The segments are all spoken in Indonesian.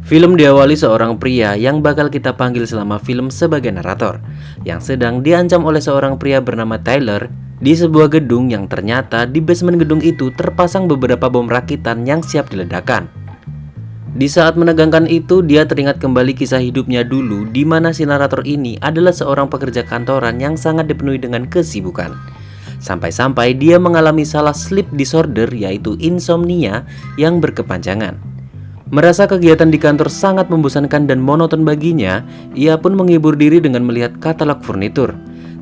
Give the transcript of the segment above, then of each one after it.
Film diawali seorang pria yang bakal kita panggil selama film sebagai narator, yang sedang diancam oleh seorang pria bernama Tyler di sebuah gedung yang ternyata di basement gedung itu terpasang beberapa bom rakitan yang siap diledakkan. Di saat menegangkan itu, dia teringat kembali kisah hidupnya dulu di mana si narator ini adalah seorang pekerja kantoran yang sangat dipenuhi dengan kesibukan. Sampai-sampai dia mengalami salah sleep disorder, yaitu insomnia yang berkepanjangan. Merasa kegiatan di kantor sangat membosankan dan monoton baginya, ia pun menghibur diri dengan melihat katalog furnitur.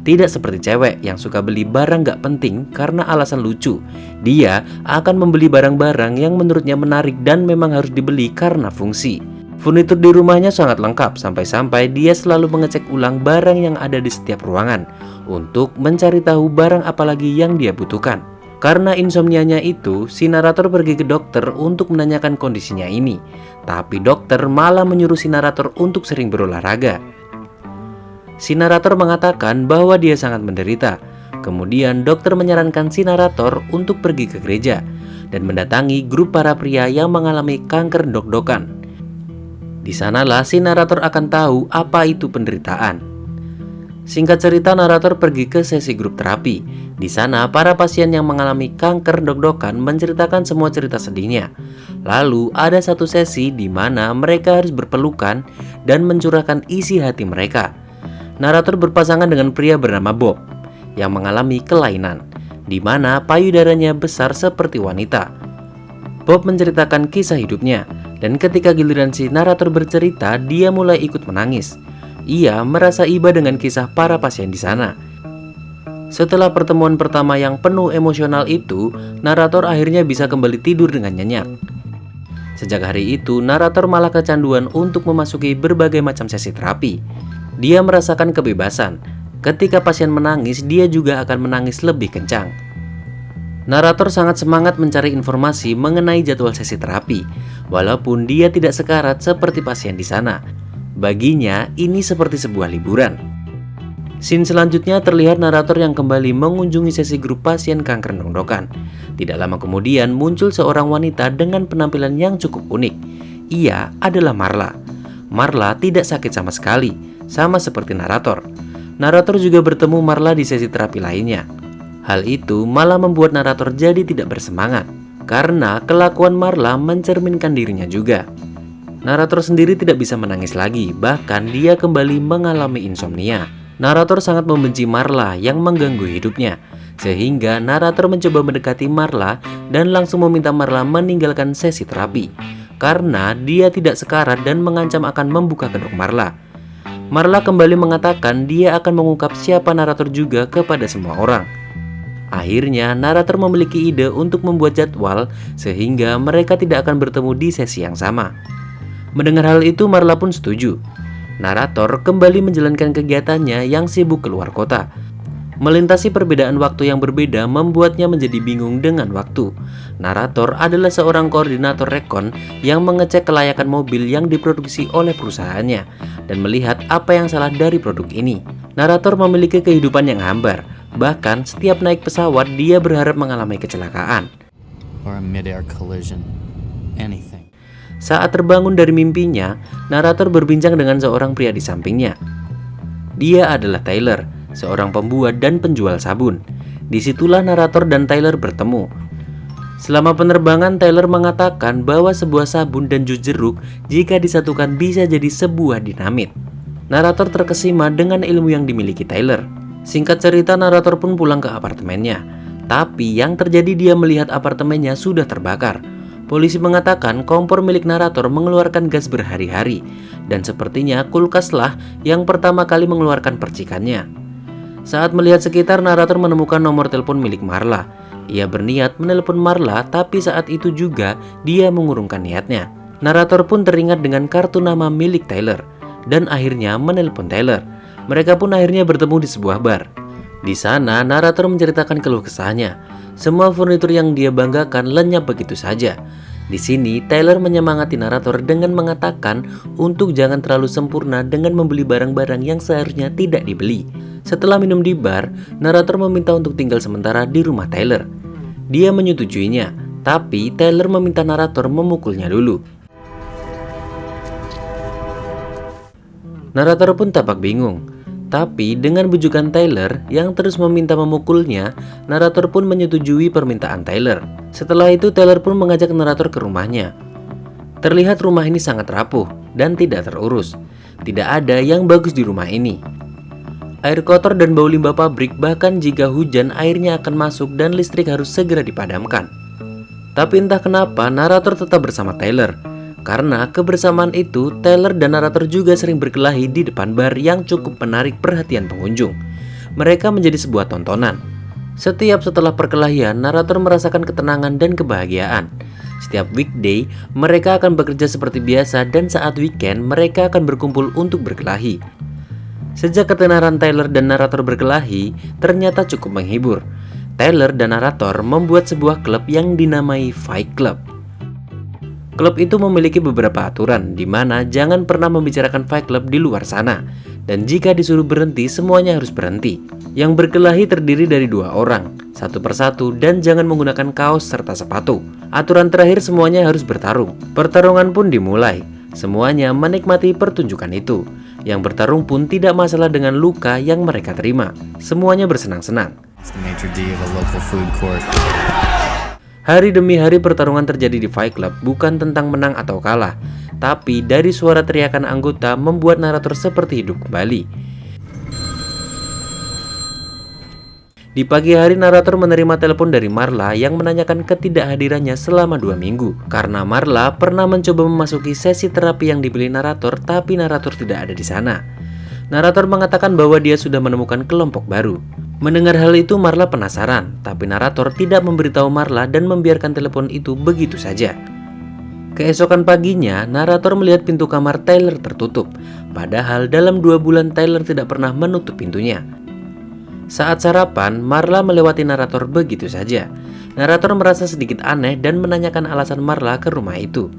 Tidak seperti cewek yang suka beli barang gak penting karena alasan lucu. Dia akan membeli barang-barang yang menurutnya menarik dan memang harus dibeli karena fungsi. Furnitur di rumahnya sangat lengkap, sampai-sampai dia selalu mengecek ulang barang yang ada di setiap ruangan untuk mencari tahu barang apalagi yang dia butuhkan. Karena insomnianya itu, si narator pergi ke dokter untuk menanyakan kondisinya ini. Tapi dokter malah menyuruh si narator untuk sering berolahraga. Si narator mengatakan bahwa dia sangat menderita. Kemudian dokter menyarankan si narator untuk pergi ke gereja dan mendatangi grup para pria yang mengalami kanker dok-dokan. Di sanalah si narator akan tahu apa itu penderitaan. Singkat cerita, narator pergi ke sesi grup terapi. Di sana, para pasien yang mengalami kanker dok-dokan menceritakan semua cerita sedihnya. Lalu, ada satu sesi di mana mereka harus berpelukan dan mencurahkan isi hati mereka. Narator berpasangan dengan pria bernama Bob yang mengalami kelainan, di mana payudaranya besar seperti wanita. Bob menceritakan kisah hidupnya, dan ketika giliran si narator bercerita, dia mulai ikut menangis. Ia merasa iba dengan kisah para pasien di sana. Setelah pertemuan pertama yang penuh emosional itu, narator akhirnya bisa kembali tidur dengan nyenyak. Sejak hari itu, narator malah kecanduan untuk memasuki berbagai macam sesi terapi. Dia merasakan kebebasan. Ketika pasien menangis, dia juga akan menangis lebih kencang. Narator sangat semangat mencari informasi mengenai jadwal sesi terapi, walaupun dia tidak sekarat seperti pasien di sana. Baginya, ini seperti sebuah liburan. Scene selanjutnya terlihat narator yang kembali mengunjungi sesi grup pasien kanker dok-dokan. Tidak lama kemudian muncul seorang wanita dengan penampilan yang cukup unik. Ia adalah Marla. Marla tidak sakit sama sekali, sama seperti narator. Narator juga bertemu Marla di sesi terapi lainnya. Hal itu malah membuat narator jadi tidak bersemangat, karena kelakuan Marla mencerminkan dirinya juga. Narator sendiri tidak bisa menangis lagi, bahkan dia kembali mengalami insomnia. Narator sangat membenci Marla yang mengganggu hidupnya, sehingga narator mencoba mendekati Marla dan langsung meminta Marla meninggalkan sesi terapi, karena dia tidak sekarat dan mengancam akan membuka kedok Marla. Marla kembali mengatakan dia akan mengungkap siapa narator juga kepada semua orang. Akhirnya narator memiliki ide untuk membuat jadwal sehingga mereka tidak akan bertemu di sesi yang sama. Mendengar hal itu, Marla pun setuju. Narator kembali menjalankan kegiatannya yang sibuk keluar kota. Melintasi perbedaan waktu yang berbeda membuatnya menjadi bingung dengan waktu. Narator adalah seorang koordinator rekon yang mengecek kelayakan mobil yang diproduksi oleh perusahaannya dan melihat apa yang salah dari produk ini. Narator memiliki kehidupan yang hambar. Bahkan setiap naik pesawat dia berharap mengalami kecelakaan. Or a mid-air collision. Anything. Saat terbangun dari mimpinya, narator berbincang dengan seorang pria di sampingnya. Dia adalah Tyler, seorang pembuat dan penjual sabun. Disitulah narator dan Tyler bertemu. Selama penerbangan, Tyler mengatakan bahwa sebuah sabun dan jus jeruk jika disatukan bisa jadi sebuah dinamit. Narator terkesima dengan ilmu yang dimiliki Tyler. Singkat cerita, narator pun pulang ke apartemennya. Tapi yang terjadi, dia melihat apartemennya sudah terbakar. Polisi mengatakan kompor milik narator mengeluarkan gas berhari-hari, dan sepertinya kulkaslah yang pertama kali mengeluarkan percikannya. Saat melihat sekitar, narator menemukan nomor telepon milik Marla. Ia berniat menelepon Marla, tapi saat itu juga dia mengurungkan niatnya. Narator pun teringat dengan kartu nama milik Tyler, dan akhirnya menelepon Tyler. Mereka pun akhirnya bertemu di sebuah bar. Di sana, narator menceritakan keluh kesahnya. Semua furnitur yang dia banggakan lenyap begitu saja. Di sini, Tyler menyemangati narator dengan mengatakan untuk jangan terlalu sempurna dengan membeli barang-barang yang seharusnya tidak dibeli. Setelah minum di bar, narator meminta untuk tinggal sementara di rumah Tyler. Dia menyetujuinya, tapi Tyler meminta narator memukulnya dulu. Narator pun tampak bingung. Tapi dengan bujukan Tyler yang terus meminta memukulnya, narator pun menyetujui permintaan Tyler. Setelah itu Tyler pun mengajak narator ke rumahnya. Terlihat rumah ini sangat rapuh dan tidak terurus. Tidak ada yang bagus di rumah ini. Air kotor dan bau limbah pabrik, bahkan jika hujan airnya akan masuk dan listrik harus segera dipadamkan. Tapi entah kenapa narator tetap bersama Tyler. Karena kebersamaan itu, Tyler dan narator juga sering berkelahi di depan bar yang cukup menarik perhatian pengunjung. Mereka menjadi sebuah tontonan. Setiap setelah perkelahian, narator merasakan ketenangan dan kebahagiaan. Setiap weekday, mereka akan bekerja seperti biasa dan saat weekend, mereka akan berkumpul untuk berkelahi. Sejak ketenaran Tyler dan narator berkelahi, ternyata cukup menghibur. Tyler dan narator membuat sebuah klub yang dinamai Fight Club. Klub itu memiliki beberapa aturan, di mana jangan pernah membicarakan Fight Club di luar sana. Dan jika disuruh berhenti, semuanya harus berhenti. Yang berkelahi terdiri dari 2 orang, satu persatu, dan jangan menggunakan kaos serta sepatu. Aturan terakhir, semuanya harus bertarung. Pertarungan pun dimulai. Semuanya menikmati pertunjukan itu. Yang bertarung pun tidak masalah dengan luka yang mereka terima. Semuanya bersenang-senang. It's the maitre d' of a local food court. Hari demi hari pertarungan terjadi di Fight Club, bukan tentang menang atau kalah, tapi dari suara teriakan anggota membuat narator seperti hidup kembali. Di pagi hari, narator menerima telepon dari Marla yang menanyakan ketidakhadirannya selama 2 minggu. Karena Marla pernah mencoba memasuki sesi terapi yang dipilih narator, tapi narator tidak ada di sana. Narator mengatakan bahwa dia sudah menemukan kelompok baru. Mendengar hal itu, Marla penasaran, tapi narator tidak memberitahu Marla dan membiarkan telepon itu begitu saja. Keesokan paginya, narator melihat pintu kamar Tyler tertutup, padahal dalam 2 bulan Tyler tidak pernah menutup pintunya. Saat sarapan, Marla melewati narator begitu saja. Narator merasa sedikit aneh dan menanyakan alasan Marla ke rumah itu.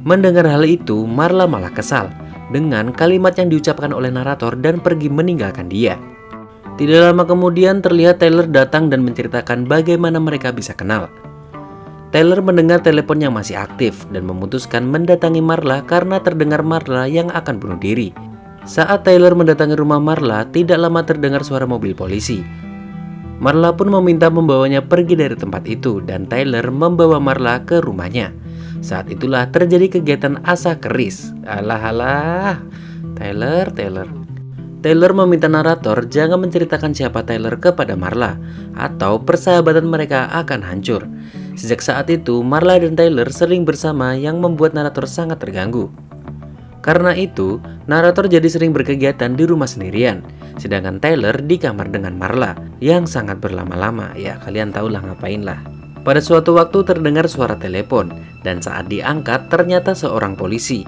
Mendengar hal itu, Marla malah kesal dengan kalimat yang diucapkan oleh narator dan pergi meninggalkan dia. Tidak lama kemudian terlihat Tyler datang dan menceritakan bagaimana mereka bisa kenal. Tyler mendengar telepon yang masih aktif dan memutuskan mendatangi Marla karena terdengar Marla yang akan bunuh diri. Saat Tyler mendatangi rumah Marla, tidak lama terdengar suara mobil polisi. Marla pun meminta membawanya pergi dari tempat itu dan Tyler membawa Marla ke rumahnya. Saat itulah terjadi kegiatan asa keris. Alah, Tyler. Tyler meminta narator jangan menceritakan siapa Tyler kepada Marla, atau persahabatan mereka akan hancur. Sejak saat itu, Marla dan Tyler sering bersama yang membuat narator sangat terganggu. Karena itu, narator jadi sering berkegiatan di rumah sendirian, sedangkan Tyler di kamar dengan Marla yang sangat berlama-lama. Ya, kalian tahulah ngapain lah. Pada suatu waktu terdengar suara telepon, dan saat diangkat ternyata seorang polisi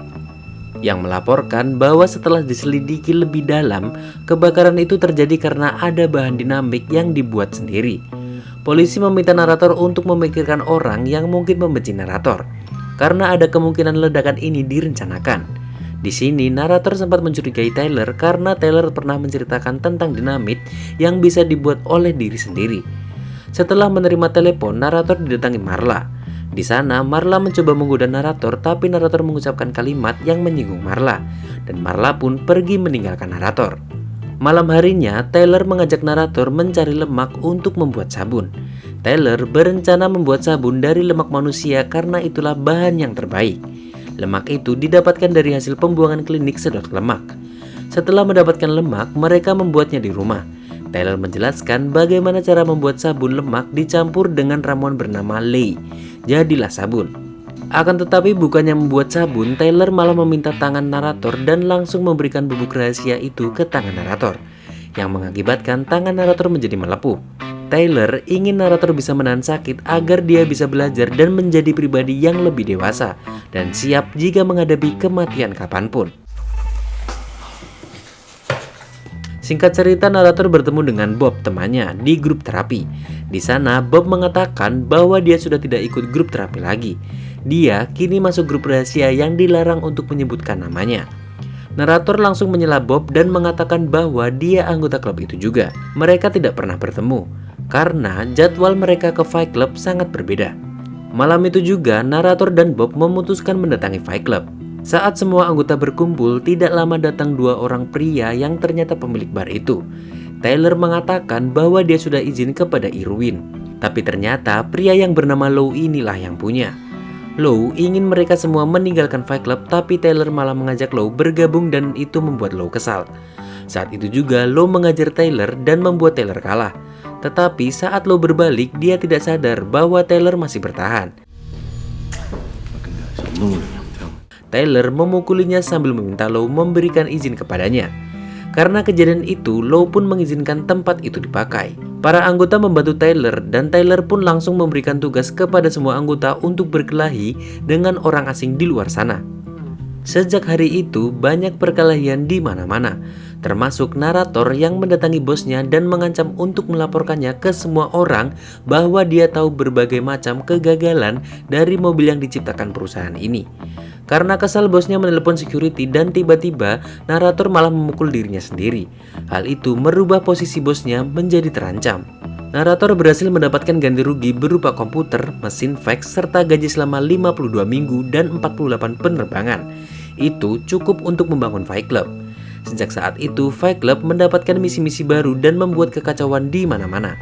yang melaporkan bahwa setelah diselidiki lebih dalam, kebakaran itu terjadi karena ada bahan dinamik yang dibuat sendiri. Polisi meminta narator untuk memikirkan orang yang mungkin membenci narator, karena ada kemungkinan ledakan ini direncanakan. Di sini narator sempat mencurigai Tyler karena Tyler pernah menceritakan tentang dinamit yang bisa dibuat oleh diri sendiri. Setelah menerima telepon, narator didatangi Marla. Di sana, Marla mencoba menggoda narator, tapi narator mengucapkan kalimat yang menyinggung Marla, dan Marla pun pergi meninggalkan narator. Malam harinya, Tyler mengajak narator mencari lemak untuk membuat sabun. Tyler berencana membuat sabun dari lemak manusia karena itulah bahan yang terbaik. Lemak itu didapatkan dari hasil pembuangan klinik sedot lemak. Setelah mendapatkan lemak, mereka membuatnya di rumah. Tyler menjelaskan bagaimana cara membuat sabun lemak dicampur dengan ramuan bernama ley. Jadilah sabun. Akan tetapi bukannya membuat sabun, Tyler malah meminta tangan narator dan langsung memberikan bubuk rahasia itu ke tangan narator, yang mengakibatkan tangan narator menjadi melepuh. Tyler ingin narator bisa menahan sakit agar dia bisa belajar dan menjadi pribadi yang lebih dewasa dan siap jika menghadapi kematian kapanpun. Singkat cerita, narator bertemu dengan Bob, temannya, di grup terapi. Di sana, Bob mengatakan bahwa dia sudah tidak ikut grup terapi lagi. Dia kini masuk grup rahasia yang dilarang untuk menyebutkan namanya. Narator langsung menyela Bob dan mengatakan bahwa dia anggota klub itu juga. Mereka tidak pernah bertemu, karena jadwal mereka ke Fight Club sangat berbeda. Malam itu juga, narator dan Bob memutuskan mendatangi Fight Club. Saat semua anggota berkumpul, tidak lama datang dua orang pria yang ternyata pemilik bar itu. Tyler mengatakan bahwa dia sudah izin kepada Irwin, tapi ternyata pria yang bernama Lou inilah yang punya. Lou ingin mereka semua meninggalkan Fight Club, tapi Tyler malah mengajak Lou bergabung dan itu membuat Lou kesal. Saat itu juga Lou mengajar Tyler dan membuat Tyler kalah. Tetapi saat Lou berbalik, dia tidak sadar bahwa Tyler masih bertahan. Tyler memukulinya sambil meminta Lou memberikan izin kepadanya. Karena kejadian itu, Lou pun mengizinkan tempat itu dipakai. Para anggota membantu Tyler dan Tyler pun langsung memberikan tugas kepada semua anggota untuk berkelahi dengan orang asing di luar sana. Sejak hari itu, banyak perkelahian di mana-mana, termasuk narator yang mendatangi bosnya dan mengancam untuk melaporkannya ke semua orang bahwa dia tahu berbagai macam kegagalan dari mobil yang diciptakan perusahaan ini. Karena kesal, bosnya menelepon security dan tiba-tiba narator malah memukul dirinya sendiri. Hal itu merubah posisi bosnya menjadi terancam. Narator berhasil mendapatkan ganti rugi berupa komputer, mesin fax, serta gaji selama 52 minggu dan 48 penerbangan. Itu cukup untuk membangun Fight Club. Sejak saat itu, Fight Club mendapatkan misi-misi baru dan membuat kekacauan di mana-mana.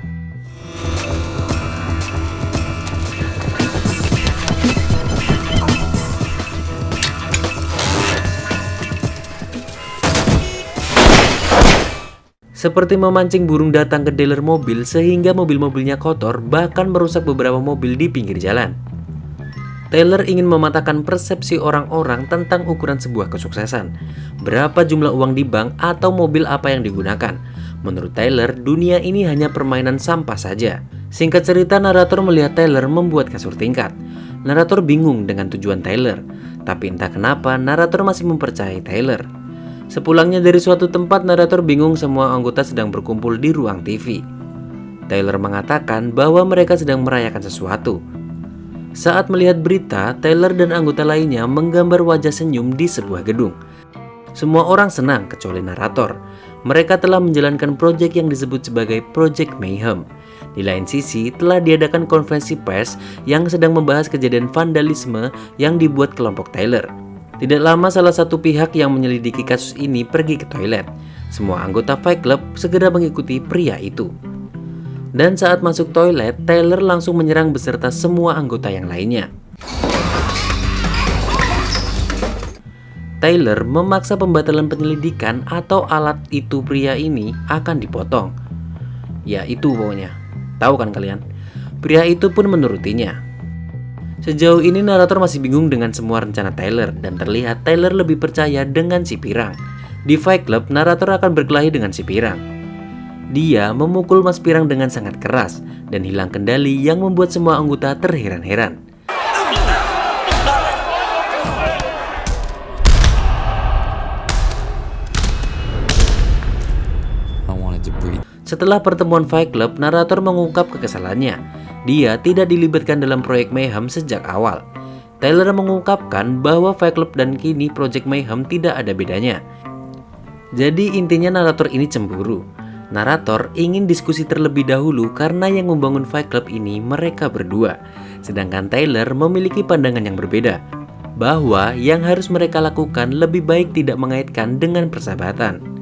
Seperti memancing burung datang ke dealer mobil sehingga mobil-mobilnya kotor, bahkan merusak beberapa mobil di pinggir jalan. Tyler ingin mematahkan persepsi orang-orang tentang ukuran sebuah kesuksesan. Berapa jumlah uang di bank atau mobil apa yang digunakan. Menurut Tyler, dunia ini hanya permainan sampah saja. Singkat cerita, narator melihat Tyler membuat kasur tingkat. Narator bingung dengan tujuan Tyler, tapi entah kenapa narator masih mempercayai Tyler. Sepulangnya dari suatu tempat, narator bingung semua anggota sedang berkumpul di ruang TV. Tyler mengatakan bahwa mereka sedang merayakan sesuatu. Saat melihat berita, Tyler dan anggota lainnya menggambar wajah senyum di sebuah gedung. Semua orang senang kecuali narator. Mereka telah menjalankan proyek yang disebut sebagai Project Mayhem. Di lain sisi, telah diadakan konferensi pers yang sedang membahas kejadian vandalisme yang dibuat kelompok Tyler. Tidak lama salah satu pihak yang menyelidiki kasus ini pergi ke toilet. Semua anggota Fight Club segera mengikuti pria itu. Dan saat masuk toilet, Tyler langsung menyerang beserta semua anggota yang lainnya. Tyler memaksa pembatalan penyelidikan atau alat itu pria ini akan dipotong. Ya itu pokoknya. Tahu kan kalian? Pria itu pun menurutinya. Sejauh ini narator masih bingung dengan semua rencana Tyler dan terlihat Tyler lebih percaya dengan si pirang. Di Fight Club, narator akan berkelahi dengan si pirang. Dia memukul Mas Pirang dengan sangat keras dan hilang kendali yang membuat semua anggota terheran-heran. Setelah pertemuan Fight Club, narator mengungkap kekesalannya. Dia tidak dilibatkan dalam proyek Mayhem sejak awal. Tyler mengungkapkan bahwa Fight Club dan kini Project Mayhem tidak ada bedanya. Jadi intinya narator ini cemburu. Narator ingin diskusi terlebih dahulu karena yang membangun Fight Club ini mereka berdua. Sedangkan Tyler memiliki pandangan yang berbeda, bahwa yang harus mereka lakukan lebih baik tidak mengaitkan dengan persahabatan.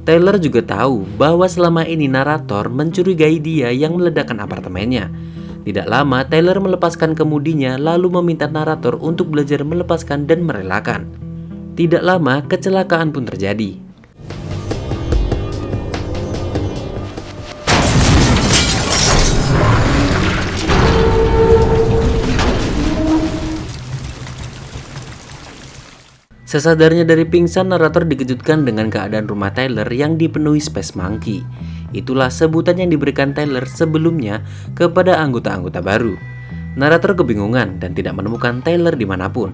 Tyler juga tahu bahwa selama ini narator mencurigai dia yang meledakkan apartemennya. Tidak lama, Tyler melepaskan kemudinya lalu meminta narator untuk belajar melepaskan dan merelakan. Tidak lama, kecelakaan pun terjadi. Sesadarnya dari pingsan, narator dikejutkan dengan keadaan rumah Tyler yang dipenuhi Space Monkey. Itulah sebutan yang diberikan Tyler sebelumnya kepada anggota-anggota baru. Narator kebingungan dan tidak menemukan Tyler dimanapun.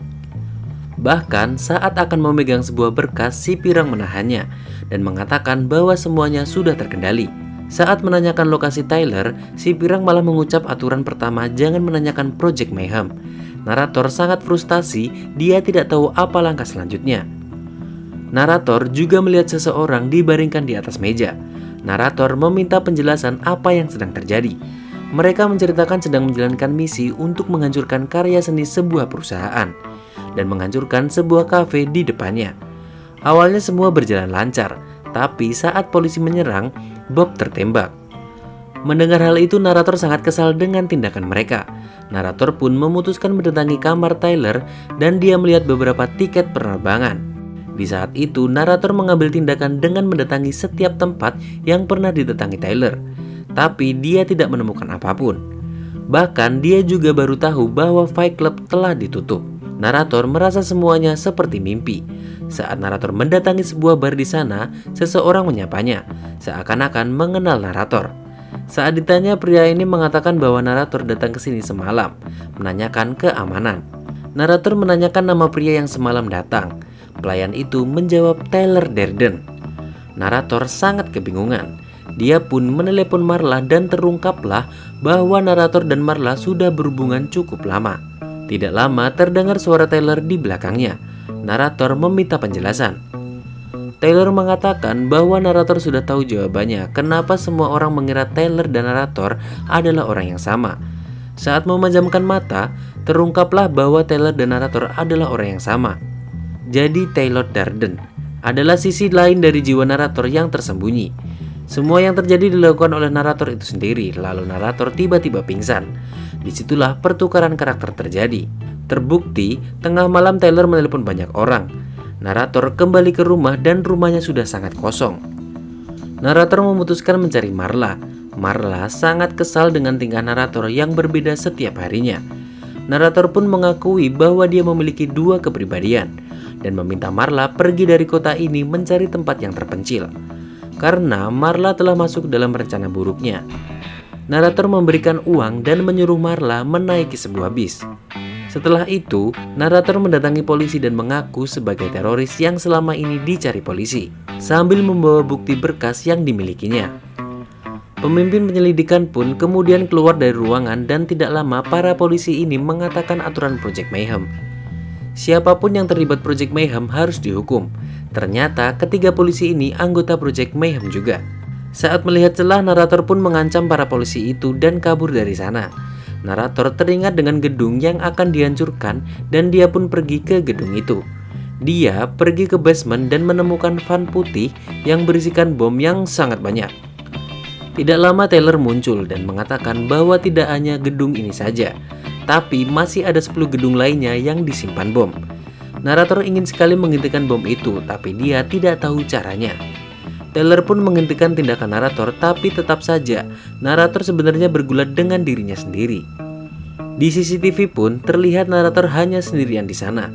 Bahkan saat akan memegang sebuah berkas, si pirang menahannya dan mengatakan bahwa semuanya sudah terkendali. Saat menanyakan lokasi Tyler, si pirang malah mengucap aturan pertama, jangan menanyakan Project Mayhem. Narator sangat frustasi, dia tidak tahu apa langkah selanjutnya. Narator juga melihat seseorang dibaringkan di atas meja. Narator meminta penjelasan apa yang sedang terjadi. Mereka menceritakan sedang menjalankan misi untuk menghancurkan karya seni sebuah perusahaan dan menghancurkan sebuah kafe di depannya. Awalnya semua berjalan lancar, tapi saat polisi menyerang, Bob tertembak. Mendengar hal itu, narator sangat kesal dengan tindakan mereka. Narator pun memutuskan mendatangi kamar Tyler dan dia melihat beberapa tiket penerbangan. Di saat itu, narator mengambil tindakan dengan mendatangi setiap tempat yang pernah didatangi Tyler. Tapi dia tidak menemukan apapun. Bahkan dia juga baru tahu bahwa Fight Club telah ditutup. Narator merasa semuanya seperti mimpi. Saat narator mendatangi sebuah bar di sana, seseorang menyapanya, seakan-akan mengenal narator. Saat ditanya, pria ini mengatakan bahwa narator datang ke sini semalam, menanyakan keamanan. Narator menanyakan nama pria yang semalam datang. Pelayan itu menjawab Tyler Durden. Narator sangat kebingungan. Dia pun menelepon Marla dan terungkaplah bahwa narator dan Marla sudah berhubungan cukup lama. Tidak lama terdengar suara Tyler di belakangnya. Narator meminta penjelasan. Tyler mengatakan bahwa narator sudah tahu jawabannya kenapa semua orang mengira Tyler dan narator adalah orang yang sama. Saat memejamkan mata, terungkaplah bahwa Tyler dan narator adalah orang yang sama. Jadi Tyler Durden adalah sisi lain dari jiwa narator yang tersembunyi. Semua yang terjadi dilakukan oleh narator itu sendiri, lalu narator tiba-tiba pingsan. Disitulah pertukaran karakter terjadi. Terbukti, tengah malam Tyler menelepon banyak orang. Narator kembali ke rumah dan rumahnya sudah sangat kosong. Narator memutuskan mencari Marla. Marla sangat kesal dengan tingkah narator yang berbeda setiap harinya. Narator pun mengakui bahwa dia memiliki dua kepribadian dan meminta Marla pergi dari kota ini mencari tempat yang terpencil. Karena Marla telah masuk dalam rencana buruknya. Narator memberikan uang dan menyuruh Marla menaiki sebuah bis. Setelah itu, narator mendatangi polisi dan mengaku sebagai teroris yang selama ini dicari polisi, sambil membawa bukti berkas yang dimilikinya. Pemimpin penyelidikan pun kemudian keluar dari ruangan dan tidak lama para polisi ini mengatakan aturan Project Mayhem. Siapapun yang terlibat Project Mayhem harus dihukum. Ternyata ketiga polisi ini anggota Project Mayhem juga. Saat melihat celah, narator pun mengancam para polisi itu dan kabur dari sana. Narator teringat dengan gedung yang akan dihancurkan dan dia pun pergi ke gedung itu. Dia pergi ke basement dan menemukan van putih yang berisikan bom yang sangat banyak. Tidak lama Tyler muncul dan mengatakan bahwa tidak hanya gedung ini saja, tapi masih ada 10 gedung lainnya yang disimpan bom. Narator ingin sekali menghentikan bom itu, tapi dia tidak tahu caranya. Tyler pun menghentikan tindakan narator, tapi tetap saja narator sebenarnya bergulat dengan dirinya sendiri. Di CCTV pun terlihat narator hanya sendirian di sana.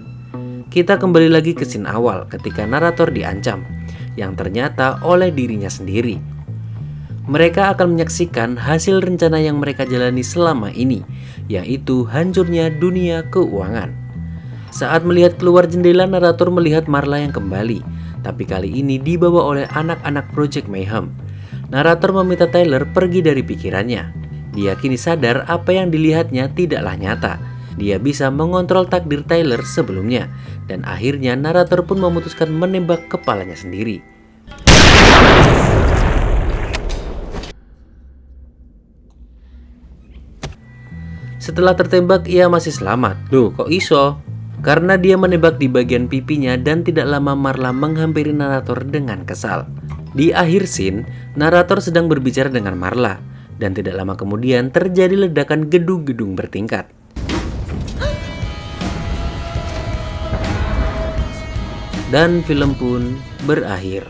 Kita kembali lagi ke scene awal ketika narator diancam, yang ternyata oleh dirinya sendiri. Mereka akan menyaksikan hasil rencana yang mereka jalani selama ini, yaitu hancurnya dunia keuangan. Saat melihat keluar jendela, narator melihat Marla yang kembali, tapi kali ini dibawa oleh anak-anak Project Mayhem. Narator meminta Tyler pergi dari pikirannya. Dia kini sadar apa yang dilihatnya tidaklah nyata. Dia bisa mengontrol takdir Tyler sebelumnya, dan akhirnya narator pun memutuskan menembak kepalanya sendiri. Setelah tertembak, ia masih selamat. Loh, kok iso? Karena dia menembak di bagian pipinya dan tidak lama Marla menghampiri narator dengan kesal. Di akhir scene, narator sedang berbicara dengan Marla dan tidak lama kemudian terjadi ledakan gedung-gedung bertingkat. Dan film pun berakhir.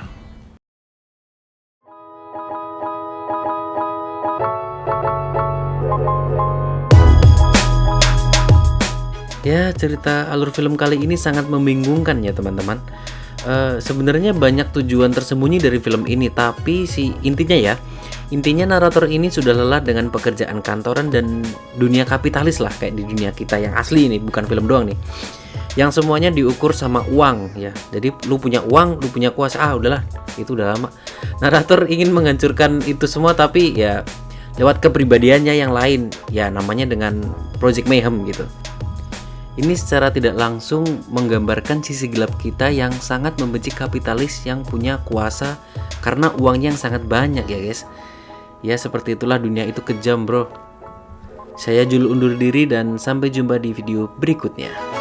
Ya, cerita alur film kali ini sangat membingungkan ya teman-teman. Sebenarnya banyak tujuan tersembunyi dari film ini, tapi intinya narator ini sudah lelah dengan pekerjaan kantoran dan dunia kapitalis lah, kayak di dunia kita yang asli ini, bukan film doang nih. Yang semuanya diukur sama uang ya. Jadi lu punya uang, lu punya kuasa, udahlah, itu udah lama. Narator ingin menghancurkan itu semua, tapi ya lewat kepribadiannya yang lain, ya namanya dengan Project Mayhem gitu. Ini secara tidak langsung menggambarkan sisi gelap kita yang sangat membenci kapitalis yang punya kuasa karena uangnya yang sangat banyak ya guys. Ya seperti itulah, dunia itu kejam bro. Saya Jul undur diri dan sampai jumpa di video berikutnya.